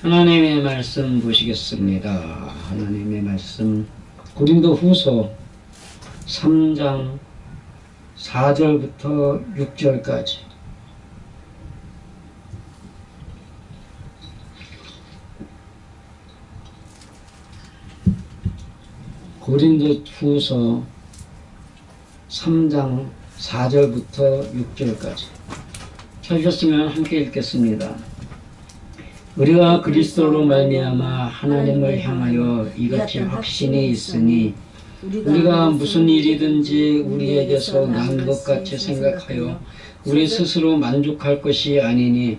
하나님의 말씀 보시겠습니다. 하나님의 말씀 고린도후서 3장 4절부터 6절까지. 고린도후서 3장 4절부터 6절까지. 찾으셨으면 함께 읽겠습니다. 우리가 그리스도로 말미암아 하나님을 향하여 이같이 확신이 있으니 우리가 무슨 일이든지 우리에게서 난 것 같이 생각하여 우리 스스로 만족할 것이 아니니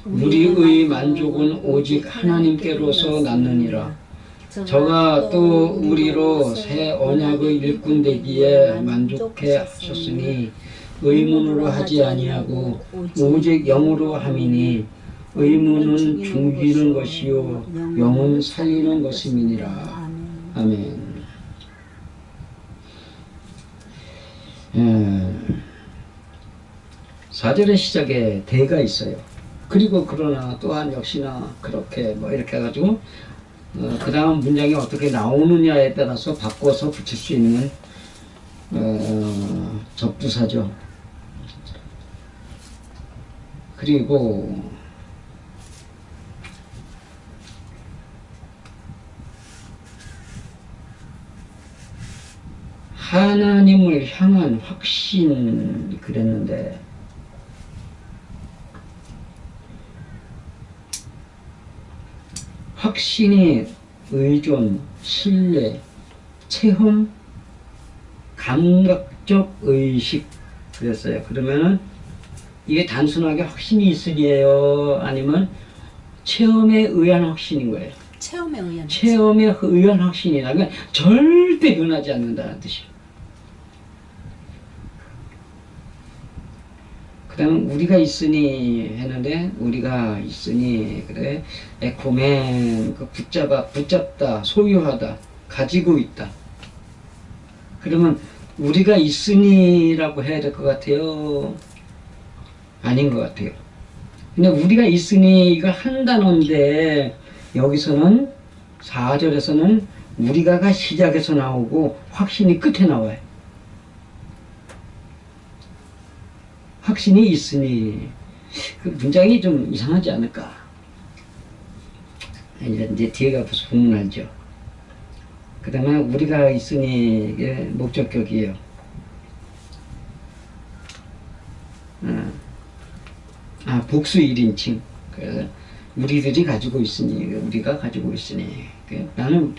우리의 만족은 오직 하나님께로서 났느니라. 저가 또 우리로 새 언약의 일꾼 되기에 만족해 하셨으니 의문으로 하지 아니하고 오직 영으로 함이니 의문은 죽이는 것이요 영은 살리는 것임이니라. 아멘. 4절의 시작에 대가 있어요. 그리고 그러나 또한 역시나 그렇게 이렇게 해가지고 그 다음 문장이 어떻게 나오느냐에 따라서 바꿔서 붙일 수 있는 접두사죠. 그리고 하나님을 향한 확신 그랬는데 확신이 의존, 신뢰, 체험, 감각적 의식 그랬어요. 그러면은 이게 단순하게 확신이 있으니에요? 아니면 체험에 의한 확신인 거예요? 체험에 의한 확신이라. 그러니까 절대 변하지 않는다는 뜻이에요. 그 다음 우리가 있으니 했는데 우리가 있으니 그래 에코멘 붙잡다 소유하다 가지고 있다. 그러면 우리가 있으니라고 해야 될 것 같아요? 아닌 것 같아요. 근데 우리가 있으니 이거 한 단어인데 여기서는 4절에서는 우리가가 시작에서 나오고 확신이 끝에 나와요. 확신이 있으니 그 문장이 좀 이상하지 않을까? 이제 뒤에가 부분하죠. 그 다음에 우리가 있으니 이게 목적격이에요. 복수 1인칭. 그래서 우리들이 가지고 있으니, 우리가 가지고 있으니. 나는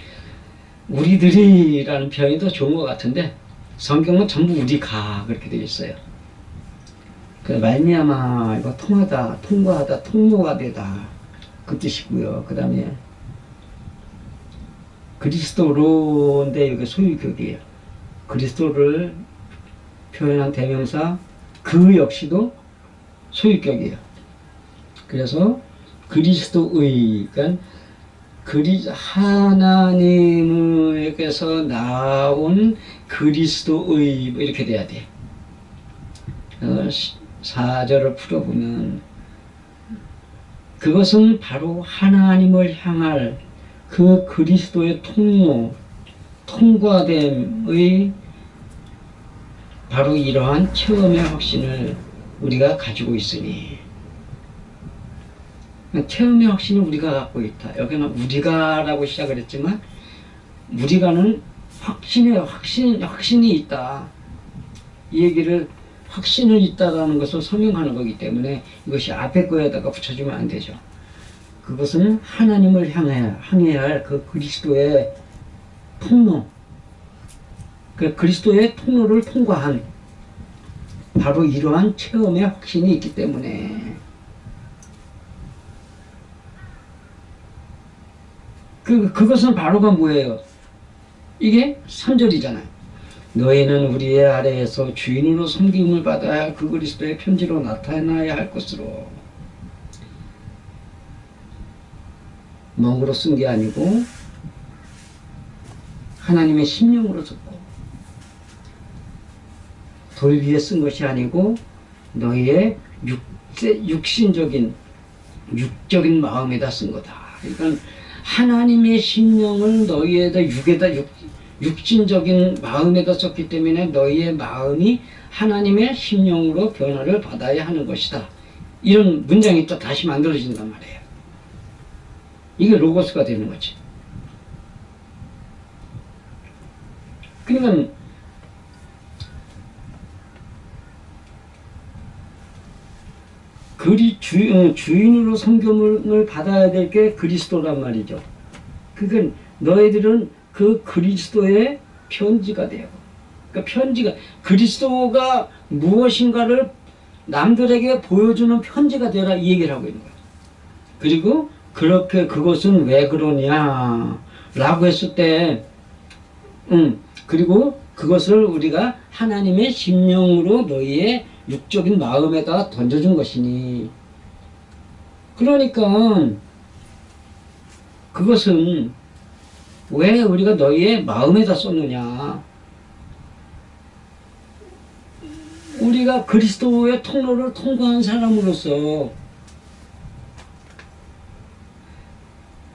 우리들이라는 표현이 더 좋은 것 같은데 성경은 전부 우리가 그렇게 되어 있어요. 그 말미암아 이거 통하다, 통과하다, 통로가 되다 그 뜻이고요. 그 다음에 그리스도로인데 여기 소유격이에요. 그리스도를 표현한 대명사 그 역시도 소유격이에요. 그래서 그리스도의, 그러니까 하나님에게서 나온 그리스도의 이렇게 돼야 돼. 4절을 풀어보면 그것은 바로 하나님을 향할 그 그리스도의 통로, 통과됨의 바로 이러한 체험의 확신을 우리가 가지고 있으니, 체험의 확신을 우리가 갖고 있다. 여기는 우리가라고 시작을 했지만 우리가는 확신이 있다. 이 얘기를 확신을 있다라는 것을 설명하는 거기 때문에 이것이 앞에 거에다가 붙여주면 안 되죠. 그것은 하나님을 향해야 할 그 그리스도의 통로, 그 그리스도의 통로를 통과한 바로 이러한 체험의 확신이 있기 때문에 그것은 바로가 뭐예요? 이게 3절이잖아요. 너희는 우리의 아래에서 주인으로 섬김을 받아야 할 그 그리스도의 편지로 나타나야 할 것으로. 멍으로 쓴 게 아니고 하나님의 심령으로 썼고, 돌 위에 쓴 것이 아니고 너희의 육적인 마음에다 쓴 거다. 그러니까 하나님의 심령을 너희에다 육신적인 마음에다 썼기 때문에 너희의 마음이 하나님의 심령으로 변화를 받아야 하는 것이다. 이런 문장이 또 다시 만들어진단 말이에요. 이게 로고스가 되는 거지. 그러니까 주인으로 섬김을 받아야 될 게 그리스도란 말이죠. 그러니까 너희들은 그 그리스도의 편지가 돼요. 그러니까 편지가 그리스도가 무엇인가를 남들에게 보여주는 편지가 되라 이 얘기를 하고 있는 거예요. 그리고 그렇게 그것은 왜 그러냐 라고 했을 때 그리고 그것을 우리가 하나님의 심령으로 너희의 육적인 마음에다 던져준 것이니 그러니까 그것은 왜 우리가 너희의 마음에다 썼느냐 우리가 그리스도의 통로를 통과한 사람으로서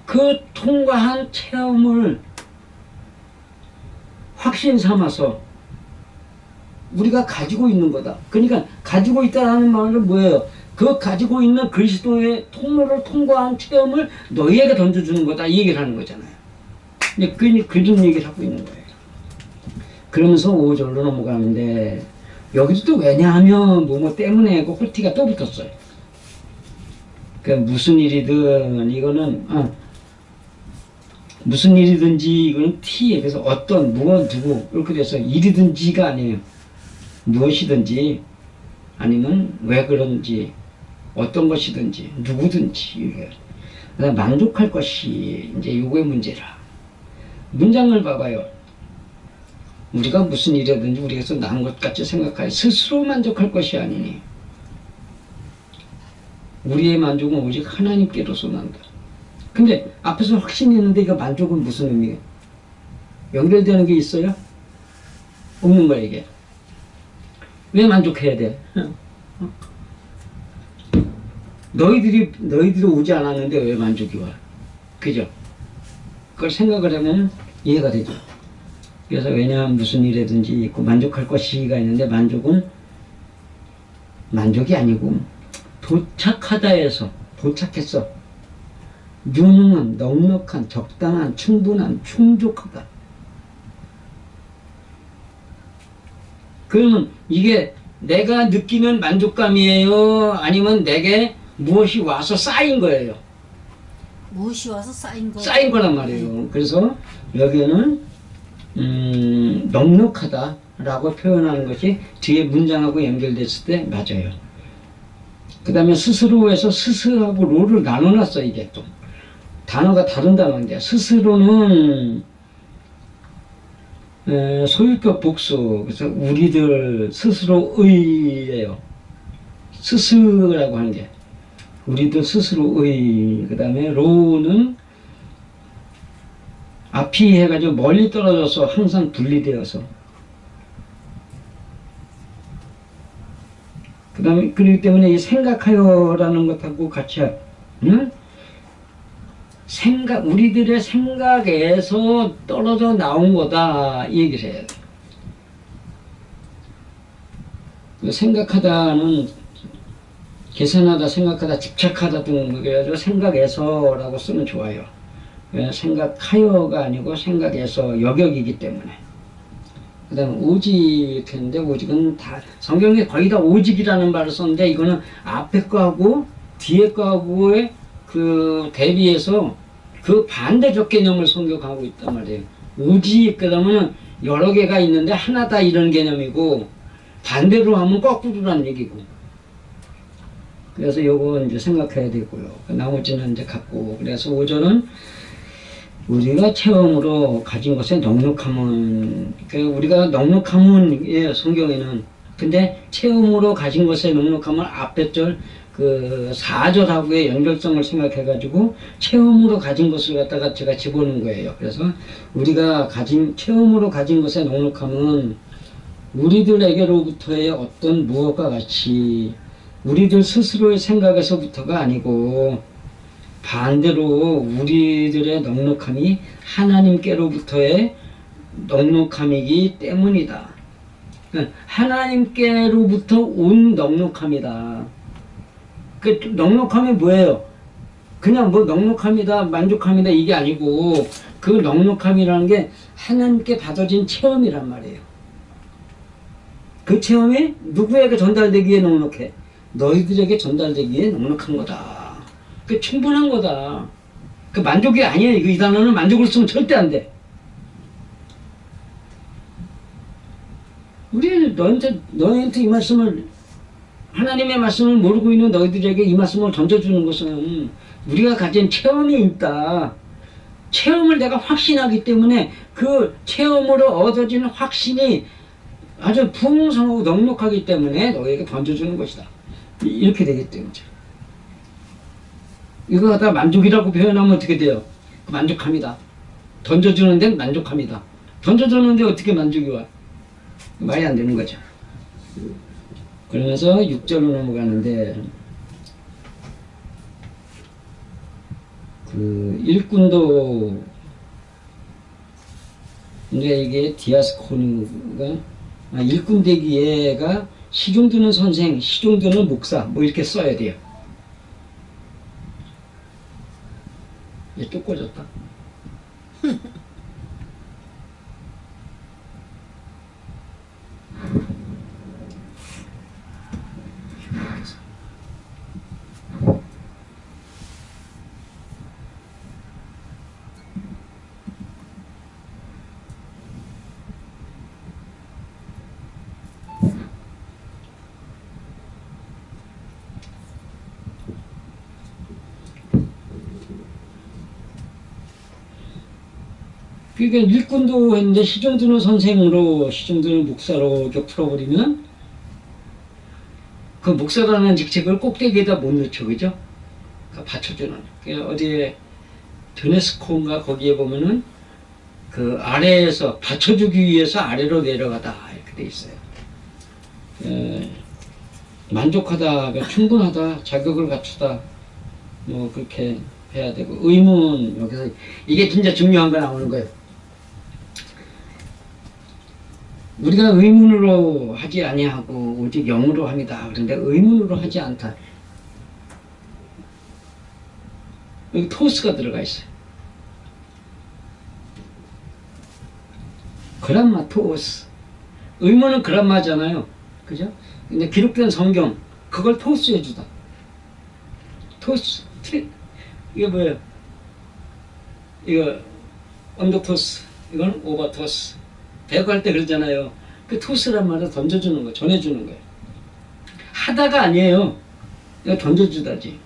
그 통과한 체험을 확신 삼아서 우리가 가지고 있는 거다. 그러니까 가지고 있다는 말은 뭐예요? 그 가지고 있는 그리스도의 통로를 통과한 체험을 너희에게 던져주는 거다. 이 얘기를 하는 거잖아요. 그런 얘기를 하고 있는 거예요. 그러면서 5절로 넘어가는데 여기도 또 왜냐하면 뭐뭐 때문에 그 호티가 또 붙었어요. 그러니까 무슨 일이든 이거는 무슨 일이든지 이거는 T에 그래서 어떤 무엇 누구 이렇게 돼서 일이든지가 아니에요. 무엇이든지 아니면 왜 그런지 어떤 것이든지 누구든지 만족할 것이 이제 요거의 문제라. 문장을 봐봐요. 우리가 무슨 일이든지 우리에서 나은 것 같이 생각하여 스스로 만족할 것이 아니니 우리의 만족은 오직 하나님께로서 난다. 근데 앞에서 확신이 있는데 이거 만족은 무슨 의미예요? 연결되는 게 있어요? 없는 거야 이게. 왜 만족해야 돼? 너희들이 오지 않았는데 왜 만족이 와? 그죠? 그걸 생각을 하면 이해가 되죠. 그래서 왜냐하면 무슨 일이든지 있고 만족할 것이가 있는데 만족은 만족이 아니고 도착하다에서 도착했어. 유능한, 넉넉한, 적당한, 충분한, 충족하다. 그러면 이게 내가 느끼는 만족감이에요? 아니면 내게 무엇이 와서 쌓인 거예요? 무엇이 와서 쌓인 거? 쌓인 거란 말이에요. 그래서 여기에는 넉넉하다라고 표현하는 것이 뒤에 문장하고 연결됐을 때 맞아요. 그 다음에 스스로에서 스스하고 로를 나눠놨어. 이게 또 단어가 다른 단어인데 스스로는 소유격 복수. 그래서 우리들 스스로의예요. 스스라고 하는 게 우리들 스스로의. 그 다음에 로는 앞이 해가지고 멀리 떨어져서 항상 분리되어서. 그 다음에 그렇기 때문에 이 생각하여라는 것하고 같이 우리들의 생각에서 떨어져 나온 거다 이 얘기를 해야 돼. 생각하다는 계산하다, 생각하다, 집착하다 등 그래가지고 생각에서라고 쓰면 좋아요. 생각하여가 아니고 생각에서 여격이기 때문에. 그 다음에 오직인데 오직은 다 성경에 거의 다 오직이라는 말을 썼는데 이거는 앞에 거하고 뒤에 거하고의 그 대비해서 그 반대적 개념을 성경하고 있단 말이에요. 오직 그러면 여러 개가 있는데 하나다 이런 개념이고 반대로 하면 거꾸로라는 얘기고. 그래서 요거 이제 생각해야 되고요. 나머지는 이제 갖고. 그래서 5절은 우리가 체험으로 가진 것의 넉넉함은, 그러니까 우리가 넉넉함은, 예, 성경에는. 근데 체험으로 가진 것의 넉넉함은 앞에 절, 그 4절하고의 연결성을 생각해가지고 체험으로 가진 것을 갖다가 제가 집어넣은 거예요. 그래서 우리가 체험으로 가진 것의 넉넉함은 우리들에게로부터의 어떤 무엇과 같이 우리들 스스로의 생각에서부터가 아니고 반대로 우리들의 넉넉함이 하나님께로부터의 넉넉함이기 때문이다. 그러니까 하나님께로부터 온 넉넉함이다. 그 넉넉함이 뭐예요? 그냥 뭐 넉넉함이다, 만족함이다 이게 아니고 그 넉넉함이라는 게 하나님께 받아진 체험이란 말이에요. 그 체험이 누구에게 전달되기에 넉넉해? 너희들에게 전달되기에 넉넉한 거다. 그 충분한 거다. 그 만족이 아니에요. 이 단어는 만족을 쓰면 절대 안 돼. 우리 너희한테 이 말씀을, 하나님의 말씀을 모르고 있는 너희들에게 이 말씀을 던져주는 것은 우리가 가진 체험이 있다. 체험을 내가 확신하기 때문에 그 체험으로 얻어지는 확신이 아주 풍성하고 넉넉하기 때문에 너희에게 던져주는 것이다. 이렇게 되기 때문이죠. 이거 갖다 만족이라고 표현하면 어떻게 돼요? 만족합니다. 던져주는 데는 만족합니다. 던져주는데 어떻게 만족이 와? 말이 안 되는 거죠. 그러면서 6절로 넘어가는데, 그 일꾼도 이제 이게 디아스코니가 일꾼 되기에가 시중드는 선생, 시중드는 목사 뭐 이렇게 써야 돼요. 얘 또 꽂았다. 그러니까 일꾼도 했는데 시중드는 선생으로, 시중드는 목사로 이렇게 풀어버리면 그 목사라는 직책을 꼭대기에다 못 넣죠, 그죠? 그러니까 받쳐주는. 그러니까 어디에 드네스코인가 거기에 보면은 그 아래에서 받쳐주기 위해서 아래로 내려가다 이렇게 돼 있어요. 만족하다, 그러니까 충분하다, 자격을 갖추다, 뭐 그렇게 해야 되고, 의문, 여기서 이게 진짜 중요한 거 나오는 거예요. 우리가 의문으로 하지 아니하고 오직 영으로 합니다. 그런데 의문으로 하지 않다. 여기 토스가 들어가 있어요. 그람마 토스. 의문은 그람마잖아요. 그죠? 근데 기록된 성경, 그걸 토스해 주다. 토스. 이게 뭐예요? 이거 언더토스, 이건 오버토스. 배구할 때 그러잖아요. 그 토스란 말을 던져주는 거, 전해주는 거예요. 하다가 아니에요. 이거 던져주다지.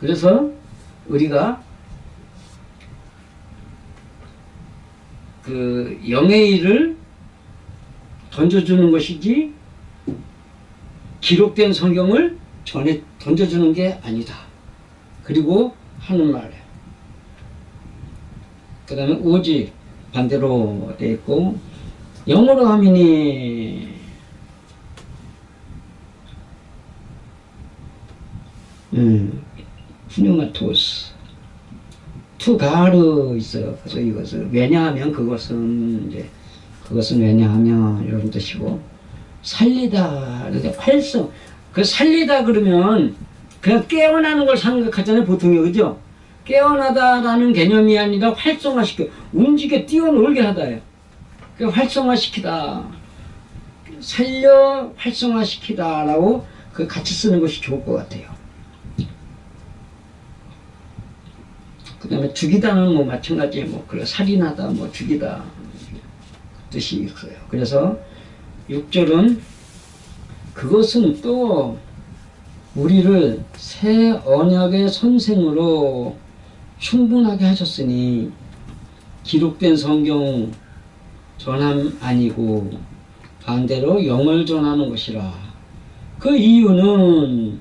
그래서 우리가 그 영의 일을 던져주는 것이지 기록된 성경을 던져주는 게 아니다. 그리고 하는 말. 그 다음에 오직 반대로 되어 있고, 영어로 하면이 푸뉴마토스 투가르 있어요. 그래서 이것을 왜냐하면 그것은 이제 그것은 왜냐하면 이런 뜻이고, 살리다 그러니까 활성, 그 살리다 그러면 그냥 깨어나는 걸 생각하잖아요, 보통요, 그죠? 깨어나다라는 개념이 아니라 활성화시켜, 움직여 뛰어놀게 하다예요. 그 활성화시키다, 살려 활성화시키다라고 그 같이 쓰는 것이 좋을 것 같아요. 그 다음에 죽이다는 뭐 마찬가지, 뭐 그래 살인하다, 뭐 죽이다 뜻이 있어요. 그래서 6절은 그것은 또 우리를 새 언약의 선생으로 충분하게 하셨으니 기록된 성경 전함 아니고 반대로 영을 전하는 것이라. 그 이유는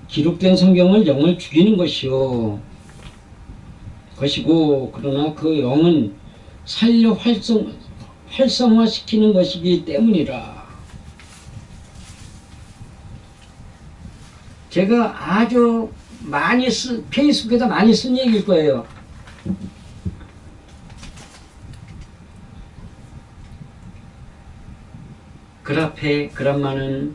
기록된 성경을 영을 죽이는 것이요 것이고, 그러나 그 영은 살려 활성화시키는 것이기 때문이라. 제가 아주 페이스북에다 많이 쓴 얘기일 거예요. 그라페, 그람마는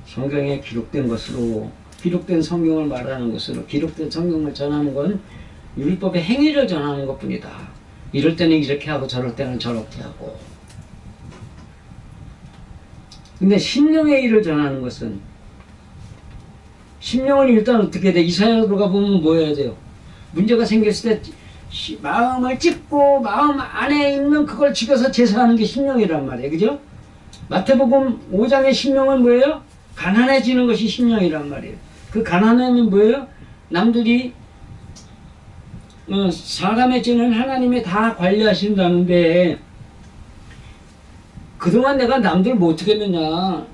성경에 기록된 것으로, 기록된 성경을 말하는 것으로, 기록된 성경을 전하는 건 율법의 행위를 전하는 것 뿐이다. 이럴 때는 이렇게 하고 저럴 때는 저렇게 하고. 근데 심령의 일을 전하는 것은, 심령은 일단 어떻게 돼? 이사야로 가보면 뭐 해야 돼요? 문제가 생겼을 때 마음을 찢고 마음 안에 있는 그걸 죽여서 제사하는 게 심령이란 말이에요. 그죠? 마태복음 5장의 심령은 뭐예요? 가난해지는 것이 심령이란 말이에요. 그 가난함은 뭐예요? 남들이 사람의 죄는 하나님이 다 관리하신다는데 그동안 내가 남들 뭐 어떻게 했느냐,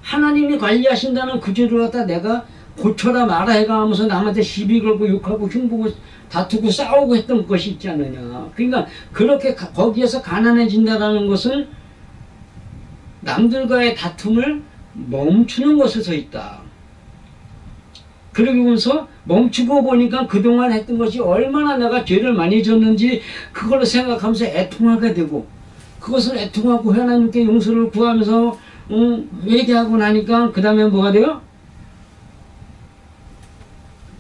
하나님이 관리하신다는 그 죄를 갖다 내가 고쳐라 마라 해가 하면서 남한테 시비 걸고 욕하고 흉보고 다투고 싸우고 했던 것이 있지 않느냐. 그러니까 그렇게 거기에서 가난해진다는 것은 남들과의 다툼을 멈추는 것에 서 있다. 그러면서 멈추고 보니까 그동안 했던 것이 얼마나 내가 죄를 많이 졌는지 그걸 생각하면서 애통하게 되고, 그것을 애통하고 하나님께 용서를 구하면서 회개하고 나니까 그 다음에 뭐가 돼요?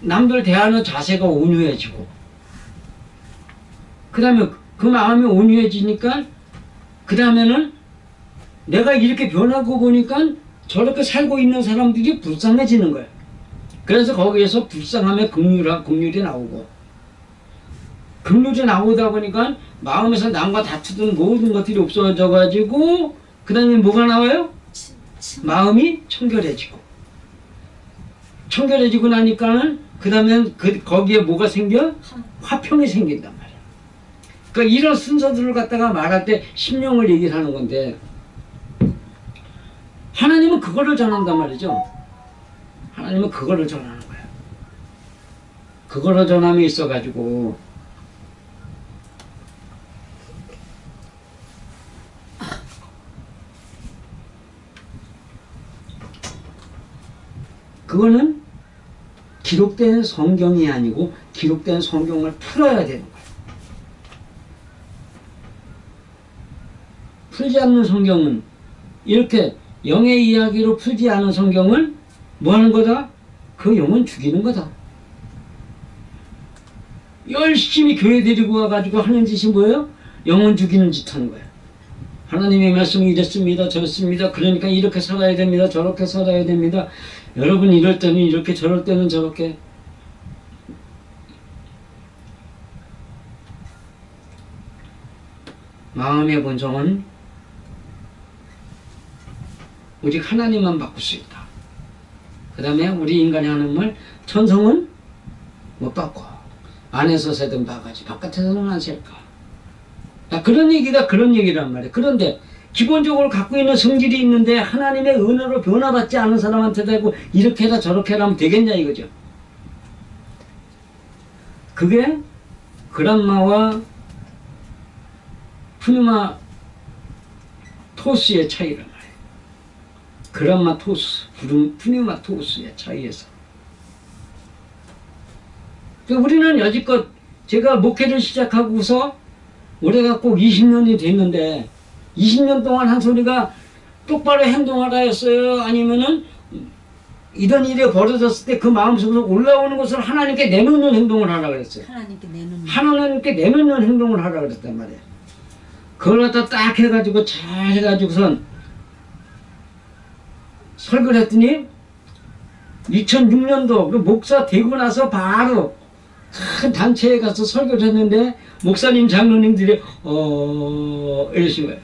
남들 대하는 자세가 온유해지고, 그 다음에 그 마음이 온유해지니까 그 다음에는 내가 이렇게 변하고 보니까 저렇게 살고 있는 사람들이 불쌍해지는 거예요. 그래서 거기에서 불쌍함의 긍휼이 나오고, 긍휼이 나오다 보니까 마음에서 남과 다투던 모든 것들이 없어져 가지고 그 다음에 뭐가 나와요? 마음이 청결해지고, 청결해지고 나니까는 그 다음에 거기에 뭐가 생겨? 화평이 생긴단 말이야. 그러니까 이런 순서들을 갖다가 말할 때 심령을 얘기를 하는 건데, 하나님은 그거를 전한단 말이죠. 하나님은 그거를 전하는 거야. 그거를 전함이 있어가지고 그거는 기록된 성경이 아니고 기록된 성경을 풀어야 되는 거야. 풀지 않는 성경은, 이렇게 영의 이야기로 풀지 않은 성경은 뭐 하는 거다? 그 영은 죽이는 거다. 열심히 교회 데리고 와가지고 하는 짓이 뭐예요? 영혼 죽이는 짓 하는 거예요. 하나님의 말씀이 이랬습니다, 저랬습니다, 그러니까 이렇게 살아야 됩니다, 저렇게 살아야 됩니다. 여러분 이럴 때는 이렇게, 저럴 때는 저렇게. 마음의 본성은 오직 하나님만 바꿀 수 있다. 그 다음에 우리 인간이 하는 말, 천성은 못 바꿔. 안에서 새든 바가지, 바깥에서는 안 셀까. 그런 얘기가 그런 얘기란 말이에요. 그런데 기본적으로 갖고 있는 성질이 있는데 하나님의 은혜로 변화받지 않은 사람한테 대고 이렇게 해라 저렇게 해라 하면 되겠냐 이거죠. 그게 그람마와 푸니마 토스의 차이란 말이에요. 그람마 토스, 푸니마 토스의 차이에서. 우리는 여지껏 제가 목회를 시작하고서 올해가 꼭 20년이 됐는데 20년 동안 한 소리가 똑바로 행동하라 했어요? 아니면은 이런 일이 벌어졌을 때 그 마음속에서 올라오는 것을 하나님께 내놓는 행동을 하라 그랬어요. 하나님께 내놓는 행동을 하라 그랬단 말이에요. 그걸 갖다 딱 해가지고 잘 해가지고선 설교를 했더니 2006년도 그 목사 되고 나서 바로 큰 단체에 가서 설교를 했는데 목사님 장로님들이 이러신 거예요.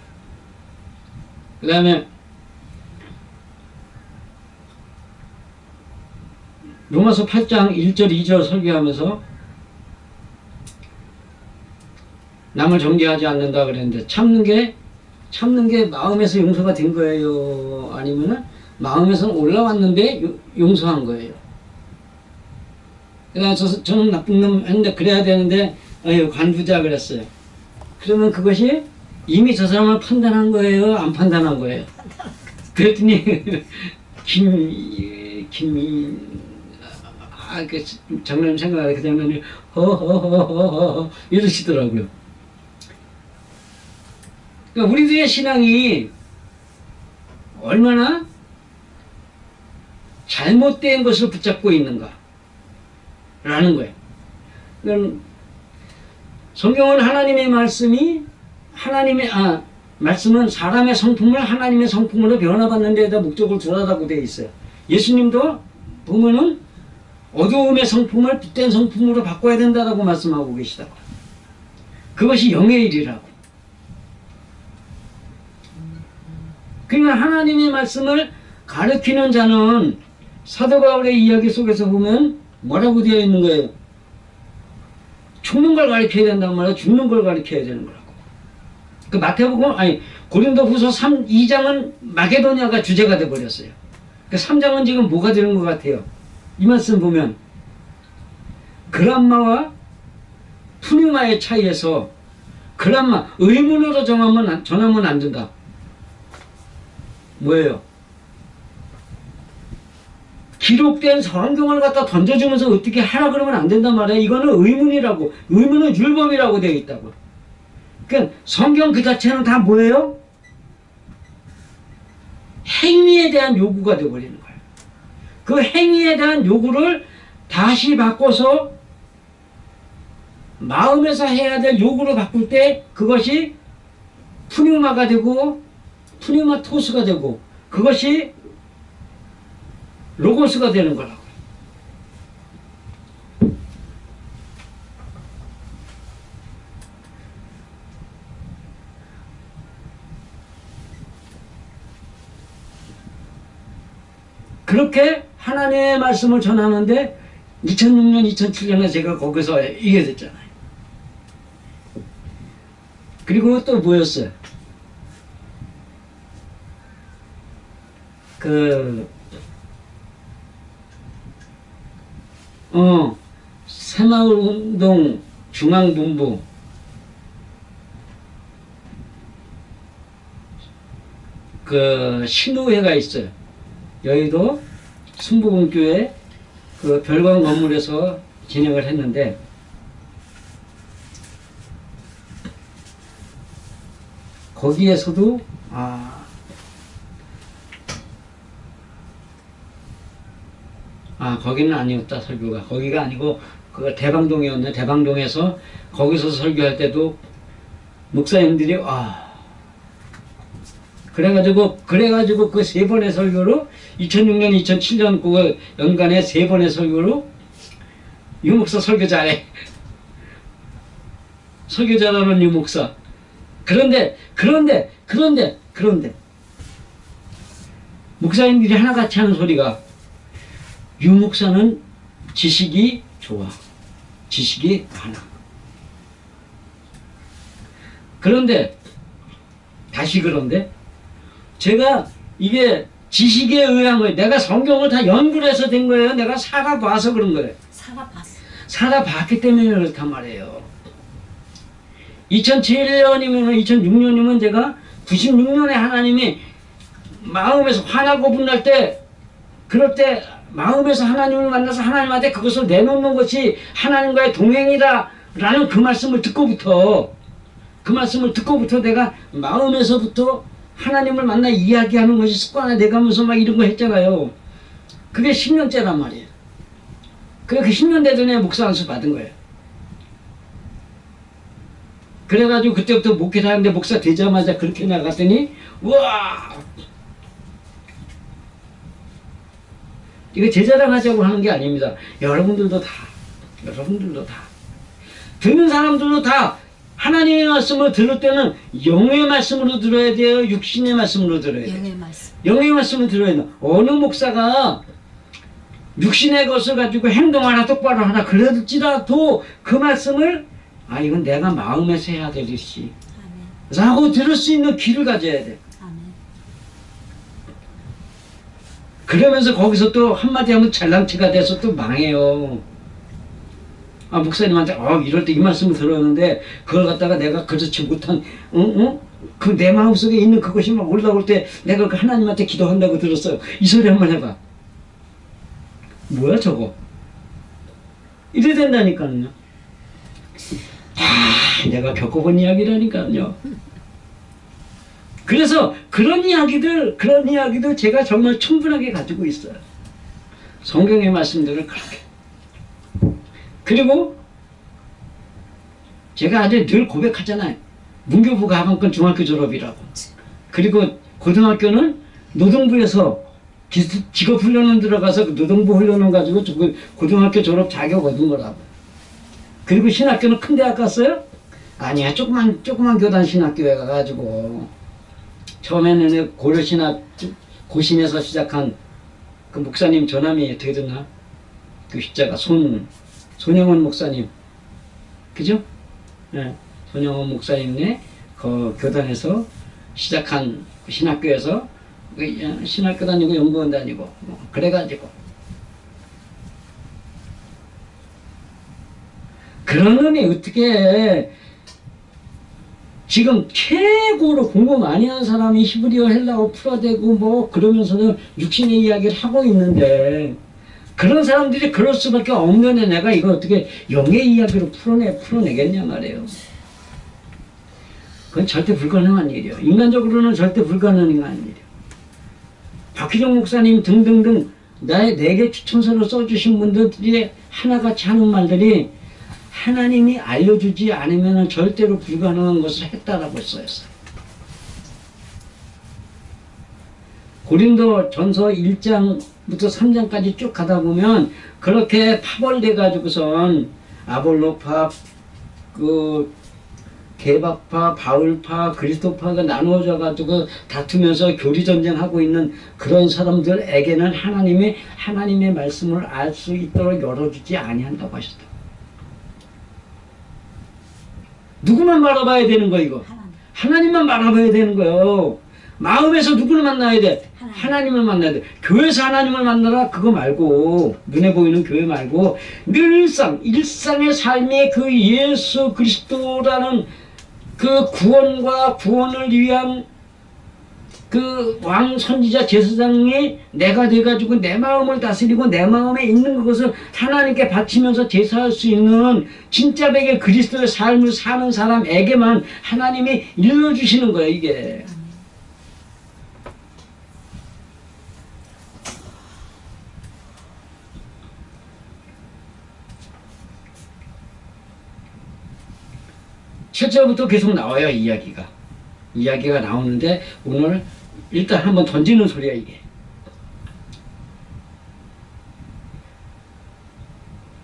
그 다음에 로마서 8장 1절 2절 설교하면서 남을 정죄하지 않는다 그랬는데 참는 게 마음에서 용서가 된 거예요? 아니면은 마음에서는 올라왔는데 용서한 거예요? 그래서 저는 나쁜 놈 했는데 그래야 되는데 관두자 그랬어요. 그러면 그것이 이미 저 사람을 판단한 거예요? 안 판단한 거예요? 그랬더니 이렇게 장로님 생각하는 그 장로님 허허허허허 이러시더라고요. 그러니까 우리들의 신앙이 얼마나 잘못된 것을 붙잡고 있는가 라는 거예요. 그러니까 성경은 하나님의 말씀이 말씀은 사람의 성품을 하나님의 성품으로 변화받는 데에다 목적을 두라고 되어 있어요. 예수님도 보면은 어두움의 성품을 빛된 성품으로 바꿔야 된다라고 말씀하고 계시다고. 그것이 영의 일이라고. 그러니까 하나님의 말씀을 가르치는 자는 사도 바울의 이야기 속에서 보면 뭐라고 되어 있는 거예요? 죽는 걸 가르쳐야 된단 말이야. 죽는 걸 가르쳐야 되는 거라고. 그 마태복음 고린도후서 2장은 마게도냐가 주제가 돼 버렸어요. 그 3장은 지금 뭐가 되는 것 같아요? 이 말씀 보면 그람마와 푸뉴마의 차이에서 그람마 의문으로 전하면 안 된다. 뭐예요? 기록된 성경을 갖다 던져주면서 어떻게 하라 그러면 안 된단 말이에요. 이거는 의문이라고. 의문은 율법이라고 되어 있다고. 그러니까 성경 그 자체는 다 뭐예요? 행위에 대한 요구가 되어버리는 거예요. 그 행위에 대한 요구를 다시 바꿔서 마음에서 해야 될 요구로 바꿀 때 그것이 푸뉴마가 되고 푸뉴마토스가 되고 그것이 로고스가 되는 거라고. 그렇게 하나님의 말씀을 전하는데 2006년, 2007년에 제가 거기서 이게 됐잖아요. 그리고 또 뭐였어요? 새마을운동 중앙본부 신우회가 있어요. 여의도 순복음교회 별관 건물에서 진행을 했는데 거기에서도 거기는 아니었다. 설교가 거기가 아니고 그거 대방동이었네. 대방동에서 거기서 설교할 때도 목사님들이 그래가지고 그 3번의 설교로 2006년, 2007년 그 연간에 3번의 설교로 유 목사 설교 잘해. 설교 잘하는 유 목사. 그런데 목사님들이 하나같이 하는 소리가 유 목사는 지식이 좋아. 지식이 많아. 그런데 제가 이게 지식에 의한 거예요. 내가 성경을 다 연구를 해서 된 거예요. 내가 살아봐서 그런 거예요. 살아봤기 때문에 그렇단 말이에요. 2007년이면 2006년이면 제가 96년에 하나님이 마음에서 화나고 분날 때 그럴 때 마음에서 하나님을 만나서 하나님한테 그것을 내놓는 것이 하나님과의 동행이다 라는 그 말씀을 듣고부터 내가 마음에서부터 하나님을 만나 이야기하는 것이 습관화 돼가면서 막 이런 거 했잖아요. 그게 10년째란 말이에요. 그 10년 되더니 목사 안수 받은 거예요. 그래가지고 그때부터 목회를 하는데 목사 되자마자 그렇게 나갔더니 우와! 이거 제 자랑하자고 하는 게 아닙니다. 여러분들도 다 듣는 사람들도 다 하나님의 말씀을 들을 때는 영의 말씀으로 들어야 돼요? 육신의 말씀으로 들어야 돼요? 영의 말씀을 들어야 돼요. 어느 목사가 육신의 것을 가지고 행동하나 똑바로 하나 그럴지라도 그 말씀을 이건 내가 마음에서 해야 될 일이지 라고 들을 수 있는 귀를 가져야 돼. 그러면서 거기서 또 한마디 하면 잘랑치가 돼서 또 망해요. 목사님한테 이럴 때 이 말씀을 들었는데 그걸 갖다가 내가 그렇지 못한 그 내 마음속에 있는 그것이 막 올라올 때 내가 그 하나님한테 기도한다고 들었어요. 이 소리 한번 해봐. 뭐야 저거? 이래 된다니까요. 내가 겪어본 이야기라니까요. 그래서 그런 이야기들 제가 정말 충분하게 가지고 있어요. 성경의 말씀들을 그렇게. 그리고 제가 아주 늘 고백하잖아요. 문교부 가방권 중학교 졸업이라고. 그리고 고등학교는 노동부에서 직업훈련원 들어가서 그 노동부 훈련원 가지고 고등학교 졸업 자격 얻은 거라고. 그리고 신학교는 큰 대학 갔어요? 아니야, 조그만 교단 신학교에 가가지고 처음에는 고려신학 고신에서 시작한 그 목사님 전함이 어떻게 됐나? 그 십자가 손영원 목사님, 그죠? 네, 손영원 목사님네 그 교단에서 시작한 그 신학교에서 신학교 다니고 연구원 다니고 그래가지고 그런 놈이 어떻게 지금 최고로 공부 많이 하는 사람이 히브리어 헬라어 풀어대고 뭐 그러면서는 육신의 이야기를 하고 있는데 그런 사람들이 그럴 수밖에 없는 애 내가 이거 어떻게 영의 이야기로 풀어내겠냐 말이에요. 그건 절대 불가능한 일이에요. 인간적으로는 절대 불가능한 일이에요. 박희정 목사님 등등등 내게 추천서를 써주신 분들이 하나같이 하는 말들이 하나님이 알려주지 않으면 절대로 불가능한 것을 했다라고 써있어요. 고린도 전서 1장부터 3장까지 쭉 가다 보면 그렇게 파벌돼 가지고선 아볼로파, 개박파, 바울파, 그리스도파가 나누어져 가지고 다투면서 교리 전쟁하고 있는 그런 사람들에게는 하나님의 말씀을 알 수 있도록 열어주지 아니한다고 하셨다. 누구만 바라봐야 되는 거야 이거? 하나님만 바라봐야 되는 거예요. 마음에서 누구를 만나야 돼? 하나님을 만나야 돼. 교회에서 하나님을 만나라 그거 말고, 눈에 보이는 교회 말고 일상의 삶의 그 예수 그리스도라는 그 구원과 구원을 위한 그 왕 선지자 제사장이 내가 돼가지고 내 마음을 다스리고 내 마음에 있는 것을 하나님께 바치면서 제사할 수 있는 진짜 백의 그리스도의 삶을 사는 사람에게만 하나님이 일러주시는 거예요 이게. 실제부터 계속 나와요 이야기가 나오는데 오늘 일단 한번 던지는 소리야 이게.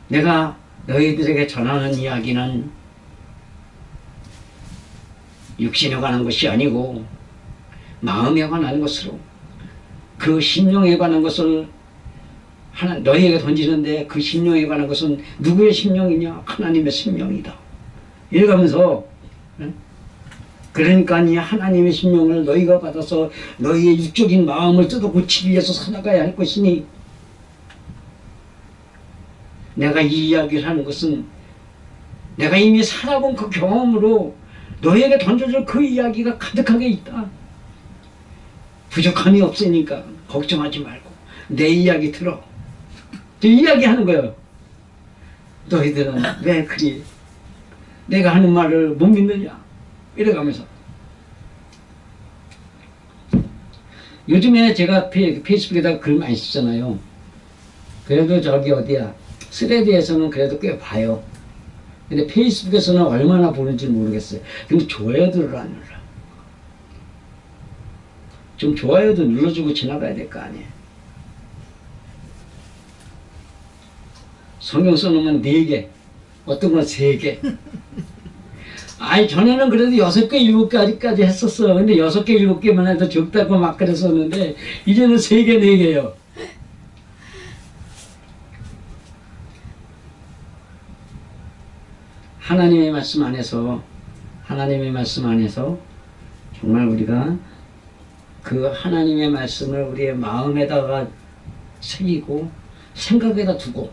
내가 너희들에게 전하는 이야기는 육신에 관한 것이 아니고 마음에 관한 것으로 그 심령에 관한 것을 너희에게 던지는데 그 심령에 관한 것은 누구의 심령이냐? 하나님의 심령이다. 이래가면서 그러니까 이 하나님의 심령을 너희가 받아서 너희의 육적인 마음을 뜯어 고치기 위해서 살아가야 할 것이니 내가 이 이야기를 하는 것은 내가 이미 살아본 그 경험으로 너희에게 던져줄 그 이야기가 가득하게 있다. 부족함이 없으니까 걱정하지 말고 내 이야기 들어. 이야기하는 거예요. 너희들은 왜 그리 내가 하는 말을 못 믿느냐 이래가면서. 요즘에 제가 페이스북에다가 글 많이 쓰잖아요. 그래도 저기 어디야 스레드에서는 그래도 꽤 봐요. 근데 페이스북에서는 얼마나 보는지 모르겠어요. 근데 좋아요들을 안 눌러. 좀 좋아요도 눌러주고 지나가야 될 거 아니에요. 성경 써놓으면 4개, 어떤 건 3개. 아니 전에는 그래도 6개, 7개까지 했었어. 근데 6개, 7개만 해도 적다고 막 그랬었는데 이제는 3개, 4개요. 하나님의 말씀 안에서 정말 우리가 그 하나님의 말씀을 우리의 마음에다가 새기고 생각에다 두고,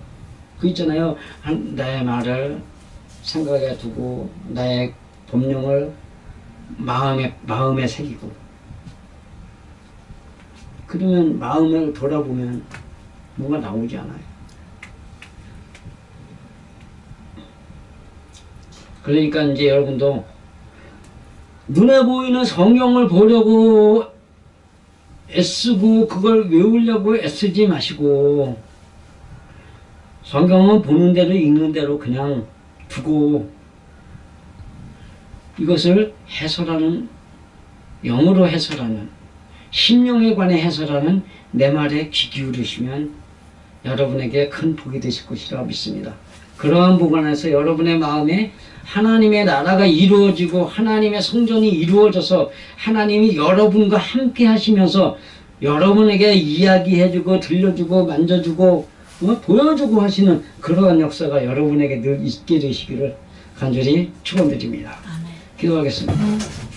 그 있잖아요. 나의 말을 생각에 두고 나의 법령을 마음에 새기고, 그러면 마음을 돌아보면 뭐가 나오지 않아요. 그러니까 이제 여러분도 눈에 보이는 성경을 보려고 애쓰고 그걸 외우려고 애쓰지 마시고 성경은 보는 대로 읽는 대로 그냥 두고 이것을 해설하는, 영어로 해설하는, 심령에 관해 해설하는 내 말에 귀 기울이시면 여러분에게 큰 복이 되실 것이라 믿습니다. 그러한 복 안에서 여러분의 마음에 하나님의 나라가 이루어지고 하나님의 성전이 이루어져서 하나님이 여러분과 함께 하시면서 여러분에게 이야기해주고 들려주고 만져주고 보여주고 하시는 그러한 역사가 여러분에게 늘 있게 되시기를 간절히 축원드립니다. 아멘. 기도하겠습니다.